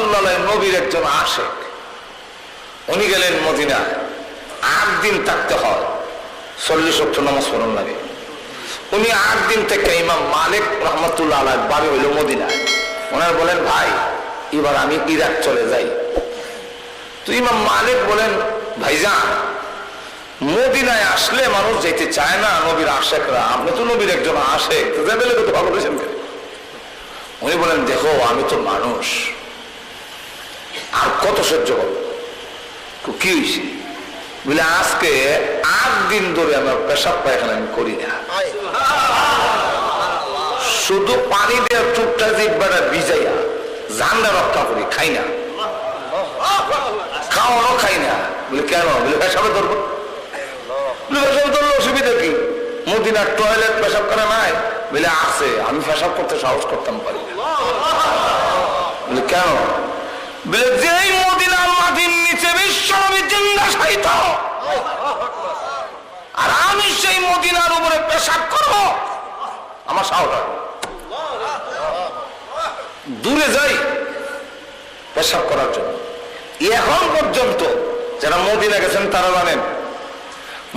রহমাতুল্লাহ নবীর একজন আশেক, উনি গেলেন মদিনায়। 8 দিন থাকতে হয়, 40 ওয়াক্ত নামাজ পড়ন লাগে। উনি 8 দিন থেকে ইমাম মালিক রহমাতুল্লাহ আলাইহির বাড়ি হইল মদিনায়। ওনার বলেন, ভাই এবার আমি ইরাক চলে যাই। তো ইমাম মালিক বলেন, ভাইজান মদিনায় আসলে মানুষ যেতে চায় না, নবীর আশেকরা, আপনি তো নবীর একজন আশেক, যাবেলে কত ভালো করেছেন। উনি বলেন, দেখো আমি তো মানুষ, আর কত সহ্য করবো। কি হয়েছে বলে, আজকে 8 দিন ধরে আমার পেশাব পায়খানা আমি করি না, শুধু পানি দেওয়ার চুপটা জিব্বাটা ভিজাইয়া জানটা রক্ষা করি, খাই না, খাওয়ানো খাই না। বলে কেন? বলে পেশাবে ধরবো। পেশাবে ধরলে অসুবিধা কি? মদিনার টয়লেট পেশাব করা নাই? বলে আছে, আমি পেশাব করতে সাহস করতাম পারি। বলে কেন? বলে যেই মদিনার মাটির নিচে বিশ্বনবী জিন্দা শায়িত, আর আমি সেই মদিনার উপরে পেশাব করব, আমার সাহস হয়। দূরে যাই পেশাব করার জন্য। এখন পর্যন্ত যারা মদিনা গেছেন তারা জানেন,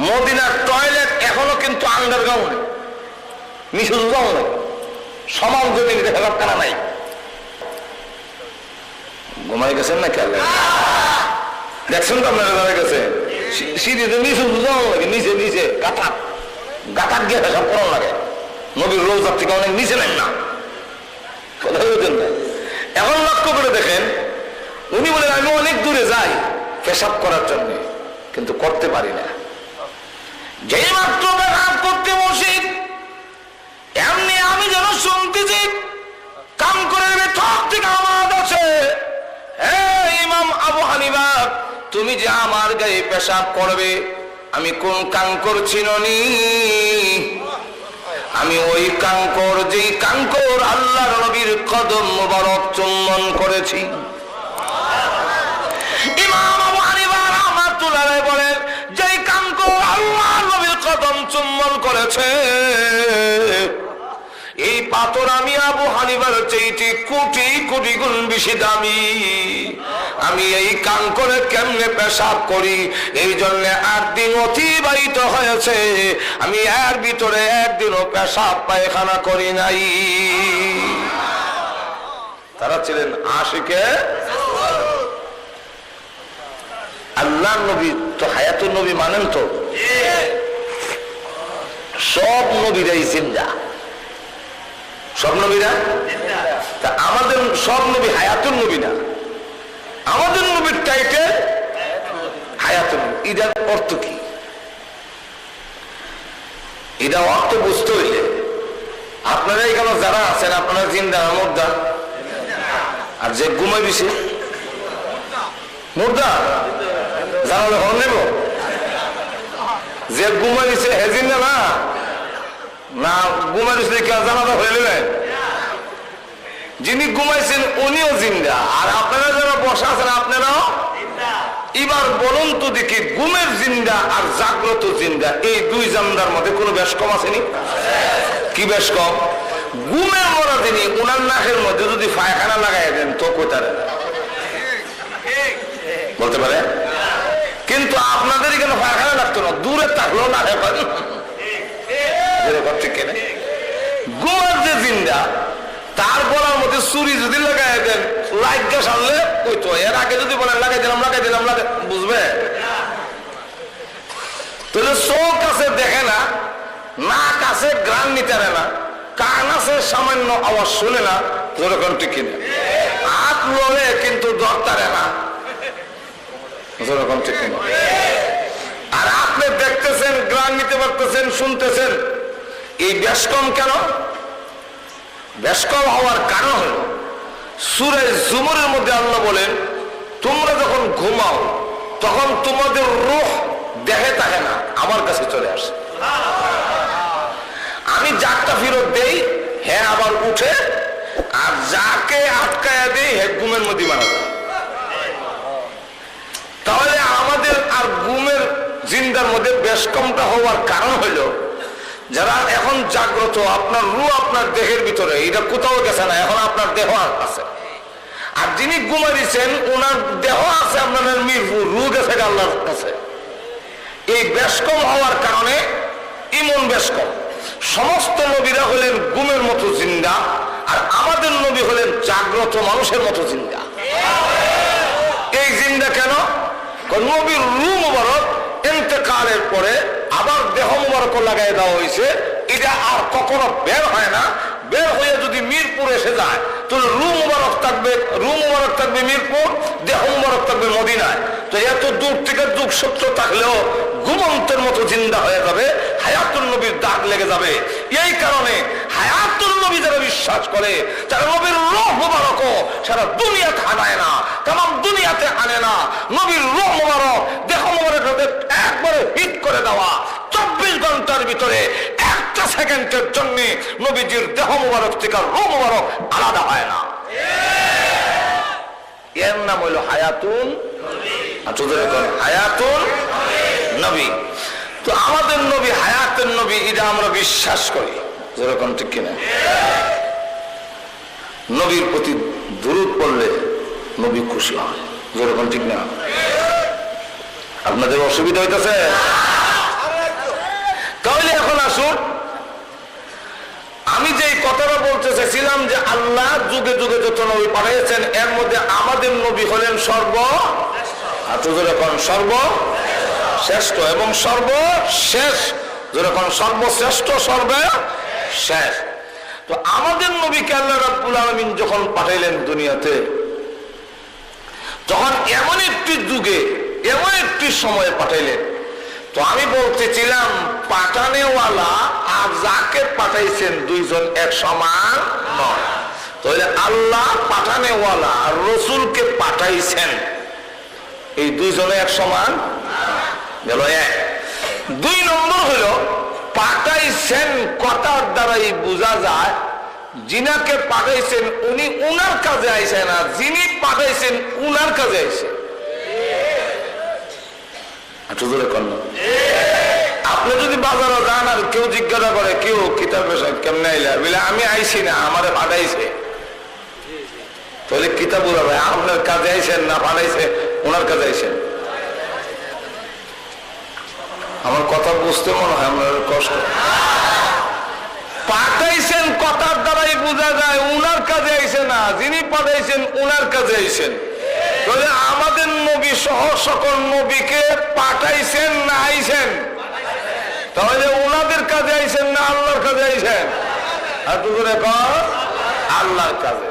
মদিনার টয়লেট এখনো কিন্তু আন্ডারগ্রাউন্ড, নিচু যাও নাই, সমান জমিনে পেশাব করা নাই। ঘুমাই গেছেন না খেয়াল দেখছেন তো আপনারা যারা গেছে, সিঁড়িতে নিচু যাও লাগে, নিচে নিচে গাঁথা গাঁথার গিয়ে পেশাব করানো লাগে। নবীর রোজার থেকে অনেক নিচে নেন না, কথা বলছেন না। এখন লক্ষ্য করে দেখেন, উনি বলেন আমি অনেক দূরে যাই পেশাব করার জন্য, কিন্তু করতে পারি না। যেই মাত্র পেশাব করতে বসি, এমনি আমি যেন শুনতেছি কাম করে ঠক থেকে আওয়াজ আছে, ইমাম আবু হানিফা তুমি যে আমার গায়ে পেশাব করবে, আমি কোন কাঙ্কর চিনি? আমি ওই কাঙ্কর, যেই কাঙ্কর আল্লাহর নবীর কদম মোবারক চুম্বন করেছি। ইমাম আবু হানিফা রাহমাতুল্লাহ আলাইহি বলেন, যেই কাঙ্কর আল্লাহর নবীর কদম চুম্বন করেছে, এই পাথর আমি আবু হানিফার চাইতে কোটি কোটি গুণ বেশি দামি। আমি এই কাঙ্করে কেমনে পেশাব করি, এই জন্য 8 দিন অতিবাহিত হয়েছে, আমি এর ভিতরে একদিনও পেশাব পায়খানা করি নাই। তারা ছিলেন আশিকে আল্লাহ নবী। তো হায়াতুন নবী মানেন তো? সব নবীরাই জিন্দা, সব নবীরা। তা আমাদের সব নবী হায়াতুন নবী না, আমাদের নবীর টাইটেল হায়াতুন নবী। এটার অর্থ কি? এটা অর্থ বুঝতে হইলে আপনারা এখানে যারা আছেন, আপনারা জিন্দা মুর্দা? আর যে ঘুমাই দিছে মুর্দা, জানালে হন নেব? যে ঘুমাই দিছে হে জিন্দা না? না ঘুমাই দিছে জানাটা হয়ে নেবেন? যিনি ঘুমাইছেন উনিও জিন্দা, আর আপনারা যারা বসা আছেন আপনারাও। এবার বলুন তো দেখি, ঘুমের জিন্দা আর জাগ্রত জিন্দা, এই দুই জান্দার মধ্যে কোনো বেশ কম আসেনি? কি বেশ কম? ঘুমের মরা তিনি উনার নাকের মধ্যে যদি পায়খানা লাগাই দেন তো কোথায় বলতে পারে? কিন্তু আপনাদের এখানে পায়খানা লাগতো না, দূরে থাকলেও না পারে। ঠিক কেন? ঘুমের যে জিন্দা, তার গলার মধ্যে চুরি যদি লাগাই দেন, লাইট গ্যাস আনলে ওই তো, এর আগে যদি বলেন লাগাই দিলাম বুঝবে? তাহলে চোখ আছে দেখে না, নাক আছে গ্রান নিতে না, কান আছে সামান্য আওয়াজ শুনে না, যেরকম ঠিক কিনা? হাত লড়ে কিন্তু দরকারে না, যেরকম ঠিক কিনা? আর আপনি দেখতেছেন, গ্রান নিতে পারতেছেন, শুনতেছেন, এই বেশ কম কেন? বেশ কম হওয়ার কারণ হল সূরা জুমরের মধ্যে আল্লাহ বলেন, তোমরা যখন ঘুমাও তখন তোমাদের রূহ দেহে থাকে না, আমার কাছে চলে আসে। আমি যাকটা ফেরত দেই, হ্যাঁ আবার উঠে, আর যাকে আটকায়া দেই হে ঘুমের মধ্যে মারা যায়। তাহলে আমাদের আর ঘুমের জিন্দার মধ্যে বেশ কমটা হওয়ার কারণ হইল, যারা এখন জাগ্রত, আপনার রূহ আপনার দেহের ভিতরে, এটা কোথাও গেছে না, এখন আপনার দেহ আছে। আর যিনি ঘুমাইছেন ওনার দেহ আছে আপনাদের মিরপুর, রূহ গেছে আল্লাহর কাছে। এই বেশ কম হওয়ার কারণে ইমন বেশ কম। সমস্ত নবীরা হলেন ঘুমের মতো জিন্দা, আর আমাদের নবী হলেন জাগ্রত মানুষের মতো জিন্দা। এই জিন্দা কেন? নবীর রূহ মুবারক ইন্তেকালের পরে আবার দেহ মুবারক লাগাই দেওয়া হয়েছে, এটা আর কখনো বের হয় না। বের হয়ে যদি মিরপুর এসে যায় তাহলে রূহ মুবারক থাকবে মিরপুর, দেহ মুবারক থাকবে মদিনায়। তো এত দূর থেকে যুগ সূত্র থাকলেও ঘুমন্তের মতো জিন্দা হয়ে যাবে, হায়াতুল নবীর দাগ লেগে যাবে। এই কারণে হায়াতুল নবী যারা বিশ্বাস করে, যারা নবীর রূহ মুবারক সারা দুনিয়াতে আনায় না, তামাম দুনিয়াতে আনে না, নবীর রূহ মুবারক দেহ মুবারক একবারে হিট করে দেওয়া, 24 ঘন্টার ভিতরে একটা সেকেন্ডের জন্য নবীজির দেহ মুবারক থেকে রূহ মুবারক আলাদা হয় না। এর নাম হইল হায়াতুল হায়াতুল নবী। তো আমাদের নবী হায়াতুল নবী, এটা আমরা বিশ্বাস করি, যেরকম ঠিক কিনা? নবীর প্রতি দুরূদ পড়লে নবী খুশি হয়, যেরকম ঠিক না? আপনাদের অসুবিধা হইতেছে? তাহলে এখন আসুন, আমি যে কথাটা বলতে চাইছিলাম যে আল্লাহ যুগে যুগে যত নবী পাঠিয়েছেন, এর মধ্যে আমাদের নবী হলেন সর্বশ্রেষ্ঠ এবং সর্বশেষ, যেরকম সর্বশ্রেষ্ঠ সর্বশেষ। তো আমাদের নবীকে আল্লাহ রাব্বুল আলামিন যখন পাঠাইলেন দুনিয়াতে, যখন এমন একটি যুগে এমন একটি সময়ে পাঠাইলেন, তো আমি বলতেছিলাম পাঠানেওয়ালা আর যাকে পাঠাইছেন দুইজন এক সমান নয়। তাহলে আল্লাহ পাঠানেওয়ালা আর রসুলকে পাঠাইছেন, এই দুইজনে এক সমান গেল এক। 2 নম্বর হলো পাঠাইছেন কথার দ্বারাই বোঝা যায় যিনাকে পাঠাইছেন উনি উনার কাজে আইসে না, যিনি পাঠাইছেন উনার কাজে আইসে। আপনি যদি বাজারে যান আর কেউ জিজ্ঞাসা করে কেউ কিতাব কেমনে আইলা, বলে আমি আইসি না, আমারে পাঠাইছে, তাহলে কিতাব বলবে আপনার কাজে আইসেন না পাঠাইছে ওনার কাজে আইসেন। আমার কথা বুঝতে মনে হয় আপনার কষ্ট। পাঠাইছেন কথার দ্বারাই বোঝা যায় উনার কাজে আইসে না, যিনি পাঠাইছেন উনার কাজে আইসেন। তাহলে আমাদের নবী সহ সকল নবীকে পাঠাইছেন না আইসেন? তাহলে ওনাদের কাজে আইসেন না আল্লাহর কাজে আইসেন? আর দুপুরে আল্লাহর কাজে।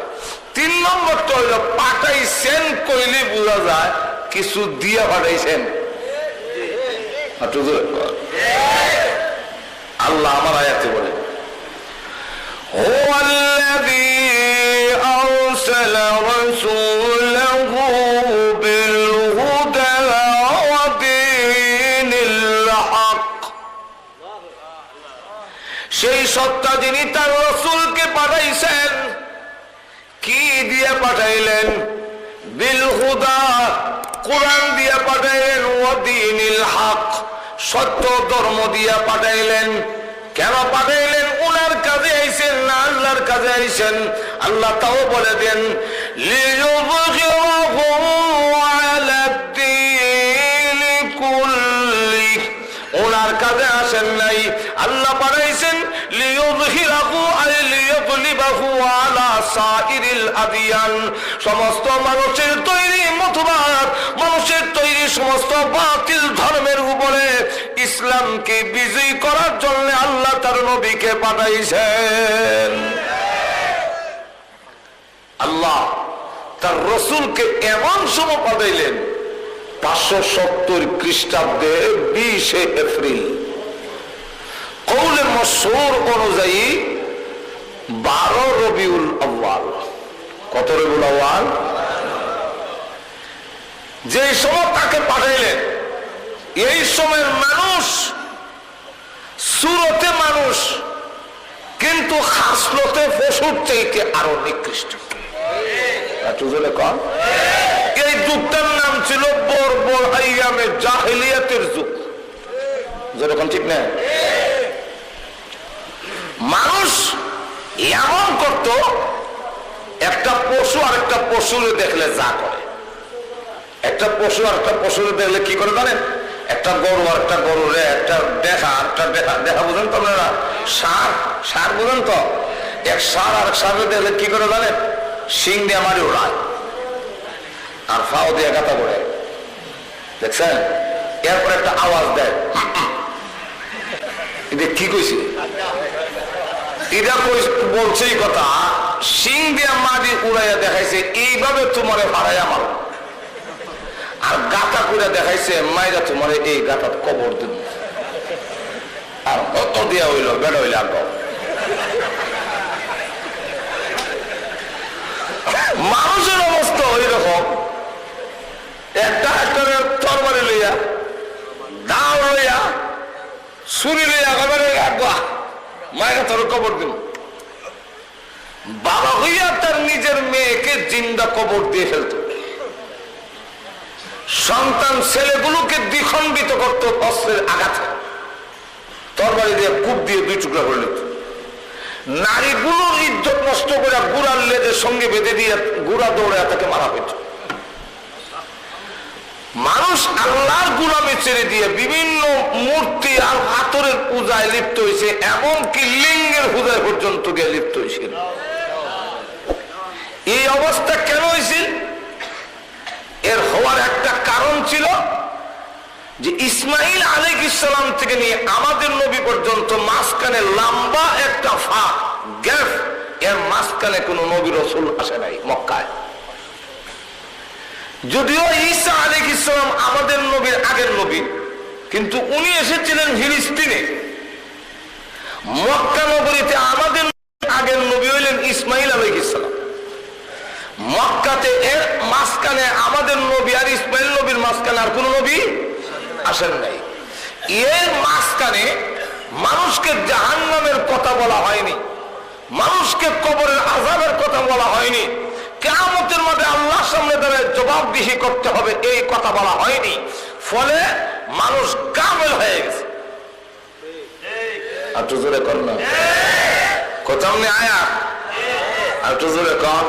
3 নম্বরটা হইল পাঠাইছেন কইলে বোঝা যায় কিছু দিয়া পাঠাইছেন। আল্লাহ আমার আয়াতে বলে হুয়াল্লাযী আরসালা রাসূলাহু বিল হুদা ওয়া দীনিল হক। সেই সত্তা যিনি তার রাসূলকে পাঠাইছেন, কি দিয়ে পাঠাইলেন? বিল হুদা, কোরআন দিয়ে পাঠাইলেন, ওয়া দীনিল হক, সত্য ধর্ম দিয়ে পাঠাইলেন। কেন পাঠাইলেন? উনার কাজে আইছেন না আল্লাহর কাজে আইছেন? আল্লাহ তাও বলে দেন লিইয়ুযহিরাহু আলাদ দীনি কুল্লি। উনার কাজে আসেন নাই, আল্লাহ পাঠাইছেন লিইয়ুযহিরাহু আই লিইয়ুগলিবাহু আলা সাইরিল আদিয়ান। সমস্ত মানুষের তৈরি মতবাদ, মানুষের তৈরি সমস্ত বাতিল ধর্মের উপরে ইসলামকে বিজয়ী করার জন্য আল্লাহ তার নবীকে পাঠাইছেন। আল্লাহ তার রসুলকে এমন সময় পাঠাইলেন 570 খ্রিস্টাব্দে 20 এপ্রিল, কৌলে মশহুর অনুযায়ী 12 রবিউল আউয়াল। কত রবিউল আউয়াল? যে সময় তাকে পাঠাইলেন, এই সময়ের মানুষ সুরতে মানুষ, কিন্তু খাসলতে পশুর চাইতে আরো নিকৃষ্ট। এই যুগটার নাম ছিল বর্বর আইয়ামে জাহিলিয়াতের যুগ, যেরকম ঠিক না? মানুষ এমন করত, একটা পশু আর একটা পশুরে দেখলে যা করে, একটা পশু আর একটা পশুরে দেখলে কি করে জানেন? একটা গরু আর একটা গরুরে, একটা দেখা আর একটা দেখা বুঝেন তো আপনারা? সার বুঝেন তো? এক সার আর এক সারে দেখলে কি করে জানেন? শিং দিয়ে মারি ওড়ায় আর ফাও দিয়ে গাতা পড়ে, দেখছেন? এরপর একটা আওয়াজ দেয়, কি কইছে? এটা বলছে কথা, শিং দিয়ে মাটি উড়াইয়া দেখাইছে এইভাবে তোমারে হারাইয়া মারো, আর গাতা করে দেখাইছে মাইরা তোমারে এই গাতা কবর দিন, আর অত দিয়া হইল বেড়া হইলে আগ। মানুষের অবস্থা ওই রকম, একটা তরবারি লইয়া, দাও লইয়া, ছুরি লইয়া মায়েরা তোর কবর দিন। বাবা হইয়া তার নিজের মেয়েকে জিন্দা কবর দিয়ে ফেলত, সন্তান ছেলেগুলোকে দ্বিখণ্ডিত করত অস্ত্রের আঘাতে, তরবারি দিয়ে কূপ দিয়ে 2 টুকরা করে নিত। নারীগুলোর ইজ্জত নষ্ট করে গুড়ার লেজের সঙ্গে বেঁধে দিয়ে গুড়া দৌড়ে তাকে মারা হইত। মানুষ আল্লাহর গুলামে ছেড়ে দিয়ে বিভিন্ন মূর্তি আর পাথরের পূজায় লিপ্ত হয়েছে, এমনকি লিঙ্গের পূজায় পর্যন্ত গিয়ে লিপ্ত হয়েছিল। এই অবস্থা কেন হয়েছিল? এর হওয়ার একটা কারণ ছিল যে ইসমাইল আলাইহিস সালাম থেকে নিয়ে আমাদের নবী পর্যন্ত মাঝখানে লম্বা একটা ফাঁক, গ্যাপ, এর মাঝখানে কোন নবী রাসূল আসে নাই মক্কায়। যদিও ঈসা আলাইহিস সালাম আমাদের নবীর আগের নবী, কিন্তু উনি এসেছিলেন ফিলিস্তিনে। মক্কা নগরীতে আমাদের আগের নবী হইলেন ইসমাইল আলাইহিস সালাম। মক্কাতে এর মাঝখানে আমাদের নবী আর ইসমাইল নবীর মাঝখানে আর কোন নবী আসেন নাই। এর মাঝখানে মানুষকে জাহান্নামের কথা বলা হয়নি, মানুষকে কবরের আযাবের কথা বলা হয়নি, কিয়ামতের মাঠে আল্লাহর সামনে দাঁড়িয়ে জবাবদিহি করতে হবে এই কথা বলা হয়নি। ফলে মানুষ কামেল হয়ে গেছে। আর তো জোরে কর না, কোথাও নেই আয়াত, আর তো জোরে কর।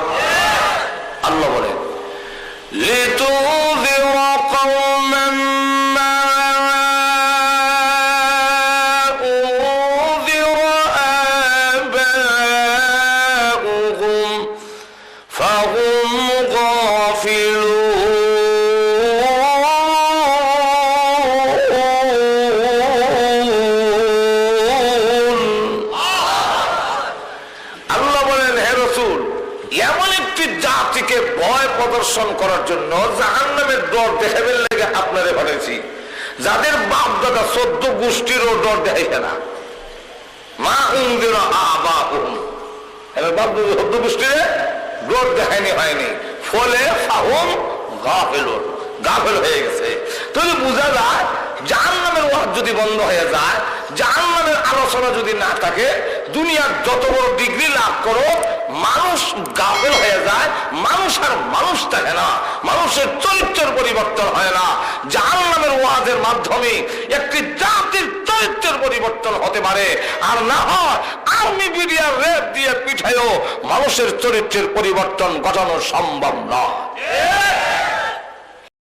আল্লাহ বলেন, লিতুযিরা কওমান মা উযিরা আবাউহুম ফাহুম গাফিলুন। আল্লাহ বলেন, হে রাসূল, এমন একটি জাতিকে ভয় প্রদর্শন করার জন্য জাহান্নামের ডর দেখাবেন লেগে আপনারে বলেছি, যাদের বাপ দাদা 14 গোষ্ঠীরও ডর দেখাইছে না। মা উনদিরা আবাহুম, এর বাপ দাদা 14 গোষ্ঠীরে ডর দেখায়নি, হয়নি। ফলে ফাহুম গাফিলুন, গাফিল হয়ে গেছে। তাহলে বোঝা যায় জাহান্নামের ওয়াজ যদি বন্ধ হয়ে যায়, জাহান্নামের আলোচনা যদি না থাকে, দুনিয়ার যত বড় ডিগ্রি লাভ করো, মানুষ গাফেল হয়ে যায়, মানুষ আর মানুষ থাকে না, মানুষের চরিত্রের পরিবর্তন হয় না। জাহান্নামের ওয়াজের মাধ্যমে একটি জাতির চরিত্রের পরিবর্তন হতে পারে, আর না হয় আর্মি বিডিআর রেপ দিয়ে পিঠায়ও মানুষের চরিত্রের পরিবর্তন ঘটানো সম্ভব নয়।